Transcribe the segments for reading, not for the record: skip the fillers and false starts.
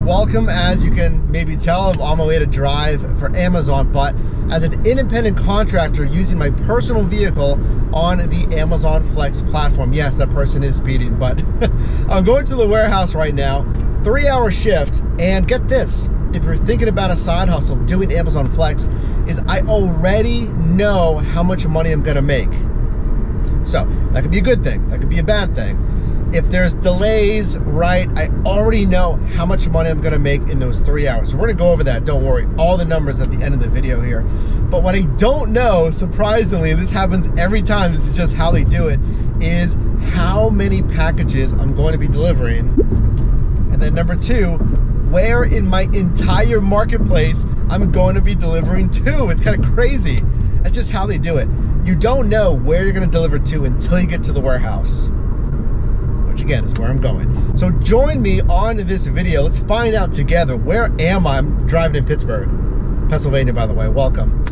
welcome. As you can maybe tell, I'm on my way to drive for Amazon, but as an independent contractor using my personal vehicle on the Amazon Flex platform. Yes, that person is speeding, but I'm going to the warehouse right now, 3-hour shift, and get this, if you're thinking about a side hustle doing Amazon Flex, is I already know how much money I'm gonna make. So that could be a good thing, that could be a bad thing. If there's delays, right, I already know how much money I'm gonna make in those 3 hours. We're gonna go over that, don't worry. All the numbers at the end of the video here. But what I don't know, surprisingly, and this happens every time, this is just how they do it, is how many packages I'm going to be delivering. And then number two, where in my entire marketplace I'm going to be delivering to. It's kind of crazy. That's just how they do it. You don't know where you're gonna deliver to until you get to the warehouse. Again, is where I'm going. So join me on this video. Let's find out together, where am I? I'm driving in Pittsburgh, Pennsylvania, by the way. Welcome.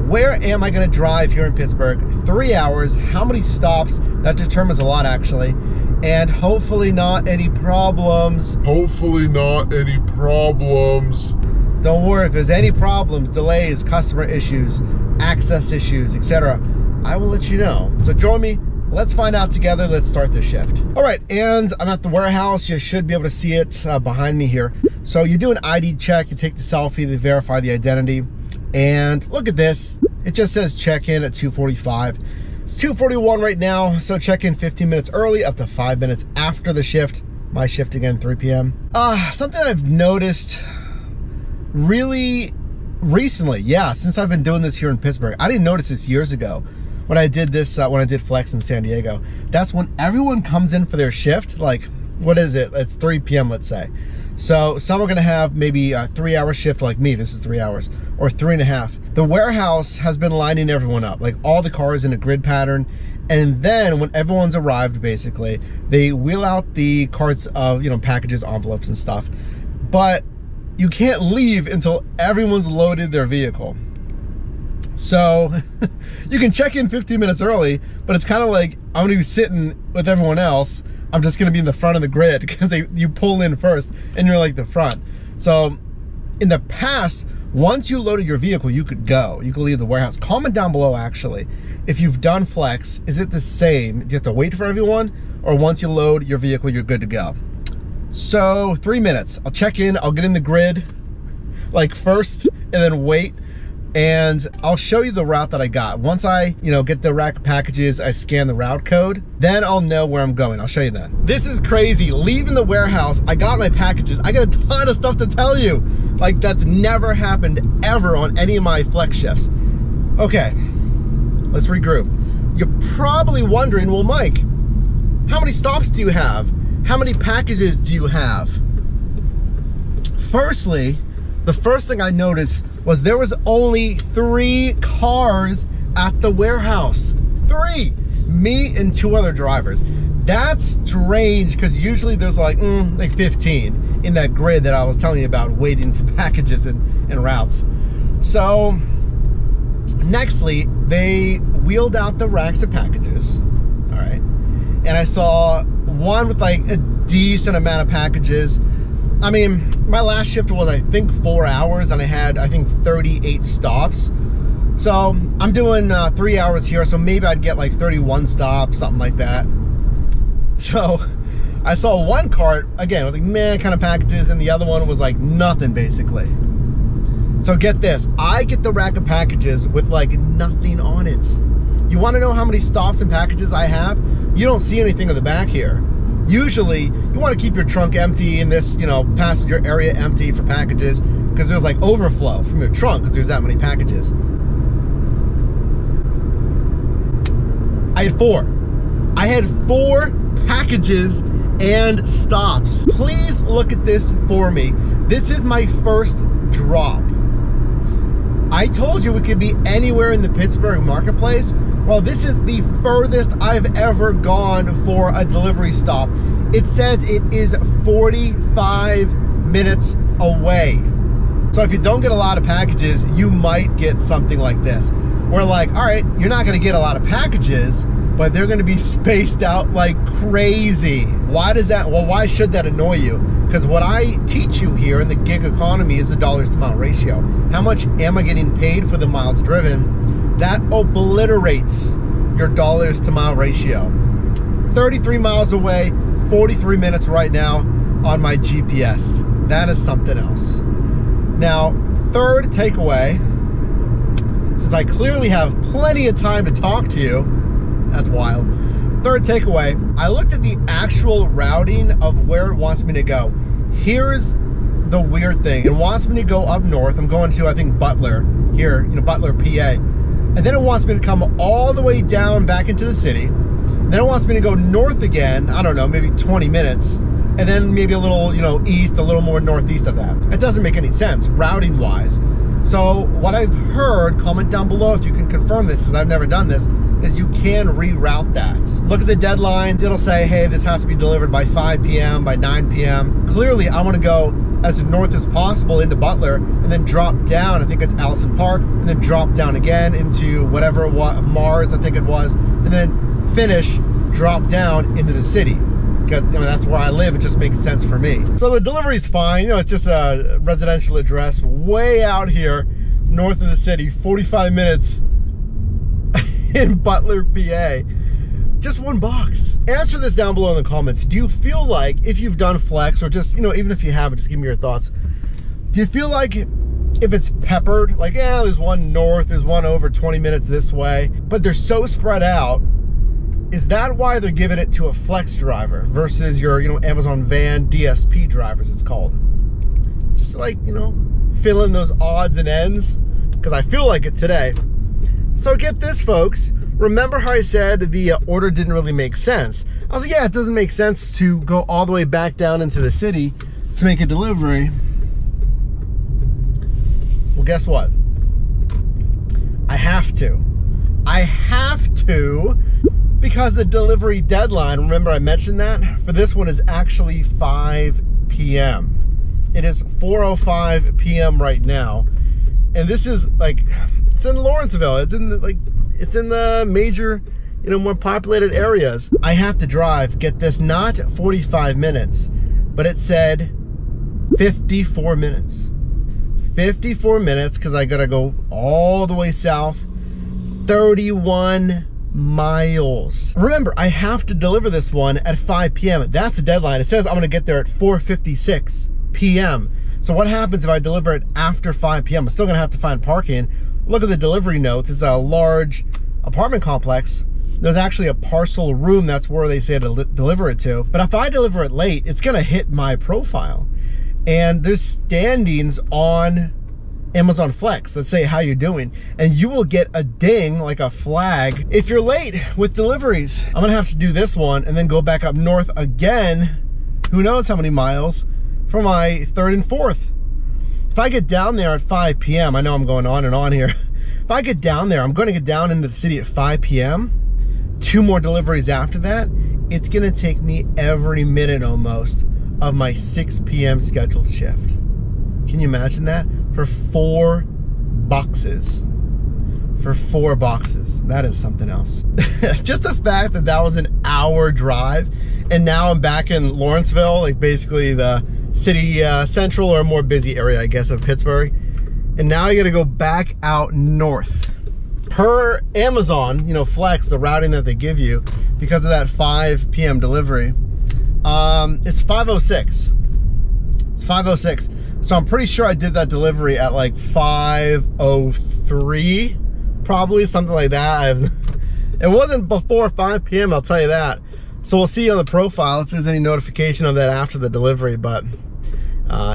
Where am I going to drive here in Pittsburgh? 3 hours. How many stops? That determines a lot, actually. And hopefully not any problems. Hopefully not any problems. Don't worry, if there's any problems, delays, customer issues, access issues, etc., I will let you know. So join me. Let's find out together. Let's start this shift. All right, and I'm at the warehouse. You should be able to see it behind me here. So you do an ID check, you take the selfie, they verify the identity, and look at this. It just says check in at 2:45. It's 2:41 right now, so check in 15 minutes early, up to 5 minutes after the shift. My shift again, 3 p.m. Something I've noticed really recently, yeah, since I've been doing this here in Pittsburgh. I didn't notice this years ago. When I did this, when I did Flex in San Diego, that's when everyone comes in for their shift. Like, what is it? It's 3 p.m., let's say. So some are gonna have maybe a 3-hour shift like me, this is 3 hours, or 3.5. The warehouse has been lining everyone up, like all the cars in a grid pattern. And then when everyone's arrived, basically, they wheel out the carts of, you know, packages, envelopes and stuff. But you can't leave until everyone's loaded their vehicle. So you can check in 15 minutes early, but it's kind of like I'm gonna be sitting with everyone else. I'm just gonna be in the front of the grid because you pull in first and you're like the front. So in the past, once you loaded your vehicle, you could go. You could leave the warehouse. Comment down below, actually, if you've done Flex, is it the same? Do you have to wait for everyone? Or once you load your vehicle, you're good to go? So 3 minutes. I'll check in, I'll get in the grid like first and then wait. And I'll show you the route that I got. Once I, you know, get the rack of packages, I scan the route code, then I'll know where I'm going. I'll show you that. This is crazy. Leaving the warehouse, I got my packages. I got a ton of stuff to tell you. Like, that's never happened ever on any of my Flex shifts. Okay, let's regroup. You're probably wondering, well, Mike, how many stops do you have? How many packages do you have? Firstly, the first thing I noticed was there was only 3 cars at the warehouse. 3, me and 2 other drivers. That's strange because usually there's like 15 in that grid that I was telling you about, waiting for packages and routes. So nextly, they wheeled out the racks of packages, all right? And I saw one with like a decent amount of packages. I mean, my last shift was, I think, 4 hours, and I had, I think, 38 stops. So I'm doing 3 hours here, so maybe I'd get like 31 stops, something like that. So I saw one cart, again, it was like meh kind of packages, and the other one was like nothing, basically. So get this, I get the rack of packages with like nothing on it. You wanna know how many stops and packages I have? You don't see anything in the back here. Usually, you want to keep your trunk empty and this, you know, passenger area empty for packages, because there's like overflow from your trunk because there's that many packages. I had 4. I had 4 packages and stops. Please look at this for me. This is my first drop. I told you it could be anywhere in the Pittsburgh marketplace. Well, this is the furthest I've ever gone for a delivery stop. It says it is 45 minutes away. So if you don't get a lot of packages, you might get something like this. Where like, all right, you're not gonna get a lot of packages, but they're gonna be spaced out like crazy. Why does that, well, why should that annoy you? Because what I teach you here in the gig economy is the dollars to mile ratio. How much am I getting paid for the miles driven? That obliterates your dollars to mile ratio. 33 miles away, 43 minutes right now on my GPS. That is something else. Now, third takeaway, since I clearly have plenty of time to talk to you, that's wild. Third takeaway, I looked at the actual routing of where it wants me to go. Here's the weird thing. It wants me to go up north. I'm going to, I think, Butler here, Butler, PA. And then it wants me to come all the way down back into the city. Then it wants me to go north again, I don't know, maybe 20 minutes. And then maybe a little, east, a little more northeast of that. It doesn't make any sense, routing-wise. So what I've heard, comment down below if you can confirm this, because I've never done this, is you can reroute that. Look at the deadlines. It'll say, hey, this has to be delivered by 5 p.m., by 9 p.m. Clearly, I want to go as north as possible into Butler and then drop down, I think it's Allison Park, and then drop down again into whatever, Mars, I think it was, and then finish, drop down into the city. Because that's where I live, it just makes sense for me. So the delivery's fine, it's just a residential address way out here, north of the city, 45 minutes in Butler, PA. Just one box. Answer this down below in the comments. Do you feel like, if you've done Flex, or just, even if you haven't, just give me your thoughts. Do you feel like if it's peppered, like, yeah, there's one north, there's one over 20 minutes this way, but they're so spread out, is that why they're giving it to a Flex driver versus your, Amazon van DSP drivers, it's called? Just to, like, fill in those odds and ends, because I feel like it today. So get this, folks. Remember how I said the order didn't really make sense? I was like, yeah, it doesn't make sense to go all the way back down into the city to make a delivery. Well, guess what? I have to. I have to, because the delivery deadline, remember I mentioned that? For this one is actually 5 p.m. It is 4:05 p.m. right now. And this is like, it's in Lawrenceville. It's in the major, more populated areas. I have to drive, get this, not 45 minutes, but it said 54 minutes. 54 minutes, because I gotta go all the way south, 31 miles. Remember, I have to deliver this one at 5 p.m. That's the deadline. It says I'm gonna get there at 4:56 p.m. So what happens if I deliver it after 5 p.m.? I'm still gonna have to find parking. Look at the delivery notes. It's a large apartment complex. There's actually a parcel room. That's where they say to deliver it to. But if I deliver it late, it's gonna hit my profile. And there's standings on Amazon Flex that say how you're doing. And you will get a ding, like a flag, if you're late with deliveries. I'm gonna have to do this one and then go back up north again, who knows how many miles, for my third and fourth. If I get down there at 5 p.m., I know I'm going on and on here. If I get down there, I'm going to get down into the city at 5 p.m. 2 more deliveries after that. It's going to take me every minute almost of my 6 p.m. scheduled shift. Can you imagine that? For 4 boxes. For 4 boxes. That is something else. Just the fact that that was an hour drive, and now I'm back in Lawrenceville, like basically the city central or more busy area, I guess, of Pittsburgh. And now I gotta go back out north. Per Amazon, Flex, the routing that they give you, because of that 5 p.m. delivery, it's 5:06. It's 5:06. So I'm pretty sure I did that delivery at like 5:03, probably, something like that. It wasn't before 5 p.m., I'll tell you that. So we'll see on the profile if there's any notification of that after the delivery. But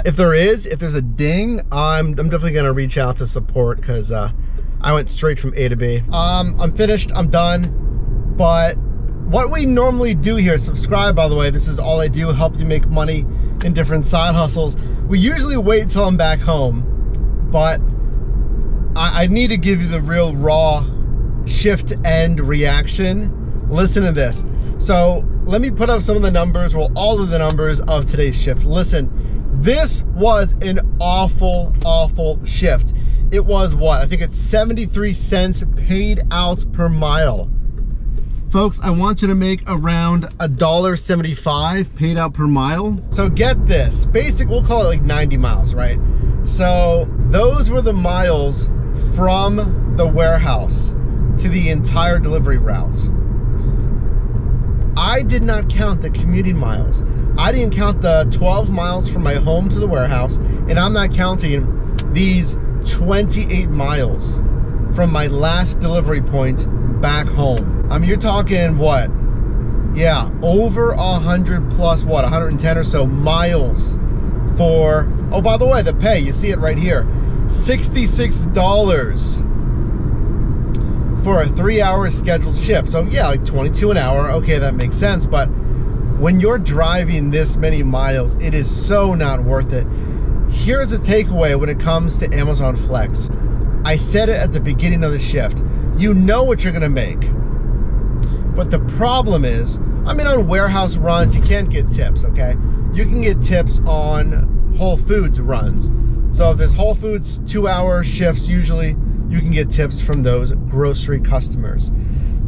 if there's a ding, I'm definitely gonna reach out to support, because I went straight from A to B. I'm finished, I'm done. But what we normally do here, subscribe by the way, this is all I do, help you make money in different side hustles. We usually wait till I'm back home, but I need to give you the real raw shift end reaction. Listen to this. So let me put up some of the numbers, well, all of the numbers of today's shift. Listen, this was an awful, awful shift. It was what? I think it's 73 cents paid out per mile. Folks, I want you to make around $1.75 paid out per mile. So get this, we'll call it like 90 miles, right? So those were the miles from the warehouse to the entire delivery routes. I did not count the commuting miles. I didn't count the 12 miles from my home to the warehouse, and I'm not counting these 28 miles from my last delivery point back home. I mean, you're talking what? Yeah, over 100 plus what, 110 or so miles for, oh, by the way, the pay, you see it right here, $66 for a 3-hour scheduled shift. So yeah, like 22 an hour, okay, that makes sense, but when you're driving this many miles, it is so not worth it. Here's a takeaway when it comes to Amazon Flex. I said it at the beginning of the shift. You know what you're gonna make. But the problem is, I mean, on warehouse runs, you can't get tips, okay? You can get tips on Whole Foods runs. So if there's Whole Foods 2-hour shifts, usually you can get tips from those grocery customers.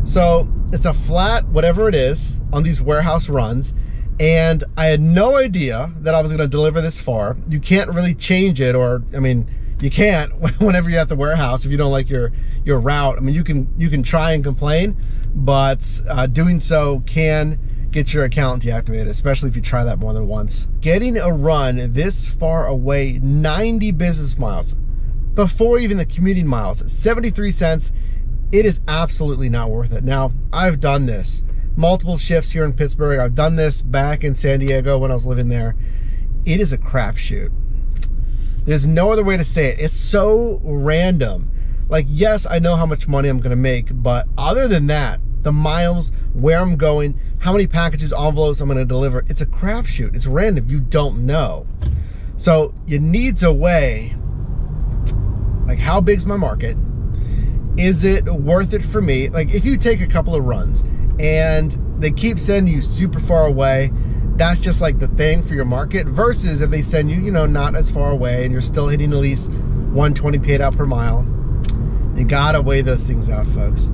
So it's a flat, whatever it is, on these warehouse runs. And I had no idea that I was gonna deliver this far. You can't really change it, or, I mean, you can't whenever you're at the warehouse if you don't like your route. I mean, you can try and complain, but doing so can get your account deactivated, especially if you try that more than once. Getting a run this far away, 90 business miles, before even the commuting miles, 73 cents, it is absolutely not worth it. Now, I've done this, multiple shifts here in Pittsburgh. I've done this back in San Diego when I was living there. It is a crapshoot. There's no other way to say it. It's so random. Like, yes, I know how much money I'm gonna make, but other than that, the miles, where I'm going, how many packages, envelopes I'm gonna deliver, it's a crapshoot. It's random, you don't know. So you need to weigh, like, how big's my market? Is it worth it for me? Like, if you take a couple of runs and they keep sending you super far away, that's just like the thing for your market, versus if they send you, you know, not as far away and you're still hitting at least 120 paid out per mile. You gotta weigh those things out, folks.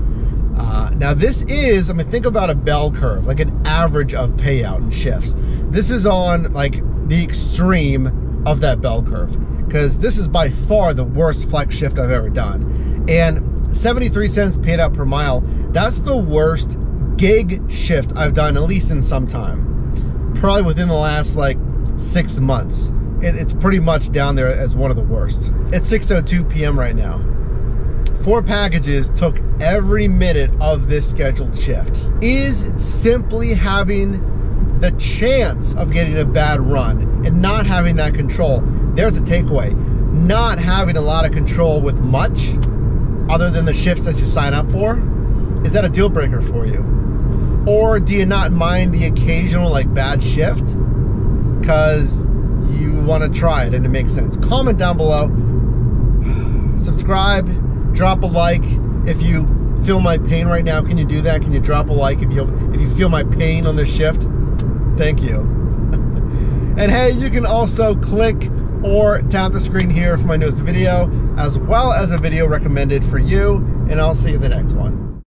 Now this is, I mean, think about a bell curve, like an average of payout and shifts. This is on like the extreme of that bell curve, because this is by far the worst flex shift I've ever done. And 73 cents paid out per mile, that's the worst gig shift I've done, at least in some time. Probably within the last like 6 months. It's pretty much down there as one of the worst. It's 6:02 p.m. right now. 4 packages took every minute of this scheduled shift. Is simply having the chance of getting a bad run and not having that control, there's a takeaway. Not having a lot of control with much, other than the shifts that you sign up for, is that a deal breaker for you? Or do you not mind the occasional like bad shift because you want to try it and it makes sense? Comment down below, subscribe, drop a like. If you feel my pain right now, can you do that? Can you drop a like if you feel my pain on this shift? Thank you. And hey, you can also click or tap the screen here for my newest video, as well as a video recommended for you, and I'll see you in the next one.